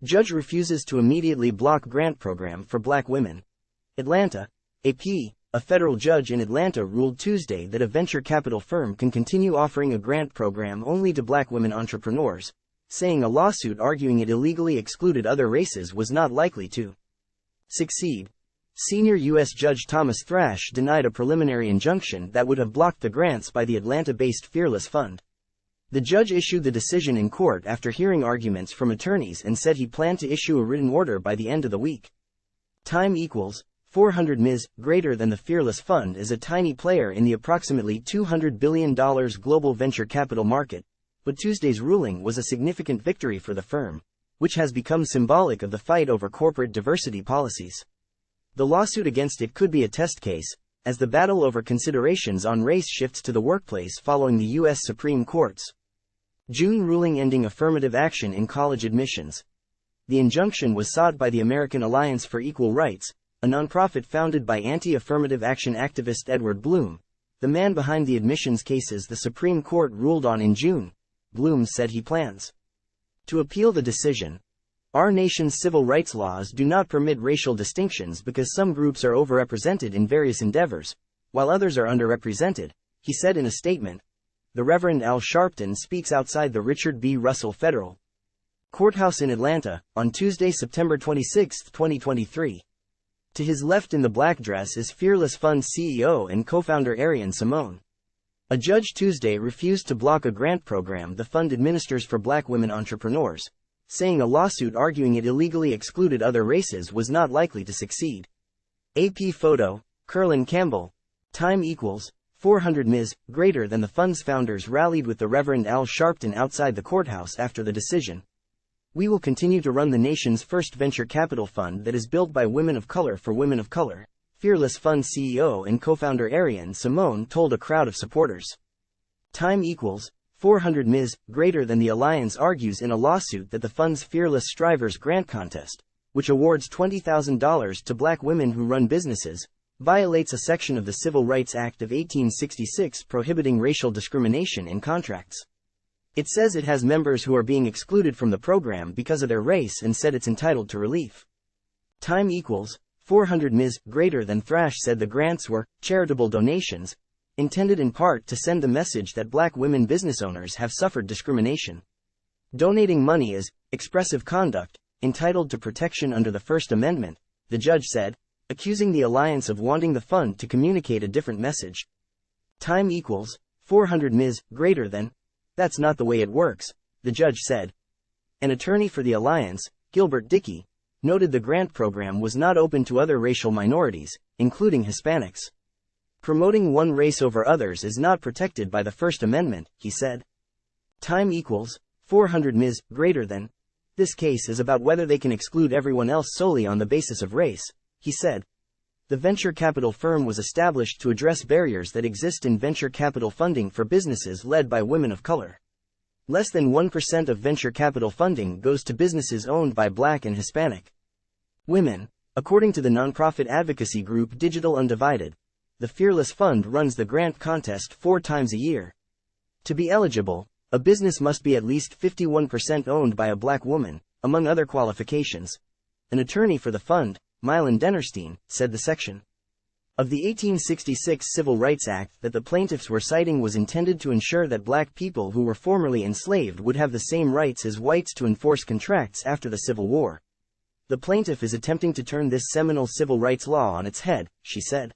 Judge refuses to immediately block grant program for black women. Atlanta. A federal judge in Atlanta ruled Tuesday that a venture capital firm can continue offering a grant program only to black women entrepreneurs, saying a lawsuit arguing it illegally excluded other races was not likely to succeed. Senior U.S. Judge Thomas Thrash denied a preliminary injunction that would have blocked the grants by the Atlanta-based Fearless Fund. The judge issued the decision in court after hearing arguments from attorneys and said he planned to issue a written order by the end of the week. Time equals 400 Ms. Greater than the Fearless Fund is a tiny player in the approximately $200 billion global venture capital market, but Tuesday's ruling was a significant victory for the firm, which has become symbolic of the fight over corporate diversity policies. The lawsuit against it could be a test case, as the battle over considerations on race shifts to the workplace following the U.S. Supreme Court's June ruling ending affirmative action in college admissions. The injunction was sought by the American Alliance for Equal Rights, a nonprofit founded by anti-affirmative action activist Edward Bloom, the man behind the admissions cases the Supreme Court ruled on in June. Bloom said he plans to appeal the decision. Our nation's civil rights laws do not permit racial distinctions because some groups are overrepresented in various endeavors, while others are underrepresented, he said in a statement. The Reverend Al Sharpton speaks outside the Richard B. Russell Federal Courthouse in Atlanta, on Tuesday, September 26, 2023. To his left in the black dress is Fearless Fund CEO and co-founder Arian Simone. A judge Tuesday refused to block a grant program the fund administers for black women entrepreneurs, saying a lawsuit arguing it illegally excluded other races was not likely to succeed. AP photo, Curlin Campbell. Time equals 400 Ms. Greater than the fund's founders rallied with the Reverend Al Sharpton outside the courthouse after the decision. We will continue to run the nation's first venture capital fund that is built by women of color for women of color, Fearless Fund CEO and co-founder Arian Simone told a crowd of supporters. Time equals 400 Ms. Greater than the alliance argues in a lawsuit that the fund's Fearless Strivers grant contest, which awards $20,000 to black women who run businesses, violates a section of the Civil Rights Act of 1866 prohibiting racial discrimination in contracts. It says it has members who are being excluded from the program because of their race and said it's entitled to relief. Time equals 400 Ms. Greater than Thrash said the grants were charitable donations, intended in part to send the message that black women business owners have suffered discrimination. Donating money is expressive conduct, entitled to protection under the First Amendment, the judge said, accusing the alliance of wanting the fund to communicate a different message. Time equals 400 Ms. Greater than. That's not the way it works, the judge said. An attorney for the alliance, Gilbert Dickey, noted the grant program was not open to other racial minorities, including Hispanics. Promoting one race over others is not protected by the First Amendment, he said. Time equals 400 Ms. Greater than. This case is about whether they can exclude everyone else solely on the basis of race, he said. The venture capital firm was established to address barriers that exist in venture capital funding for businesses led by women of color. Less than 1% of venture capital funding goes to businesses owned by black and Hispanic women, according to the nonprofit advocacy group Digital Undivided. The Fearless Fund runs the grant contest 4 times a year. To be eligible, a business must be at least 51% owned by a black woman, among other qualifications. An attorney for the fund, Mylan Dennerstein, said the section of the 1866 Civil Rights Act that the plaintiffs were citing was intended to ensure that black people who were formerly enslaved would have the same rights as whites to enforce contracts after the Civil War. The plaintiff is attempting to turn this seminal civil rights law on its head, she said.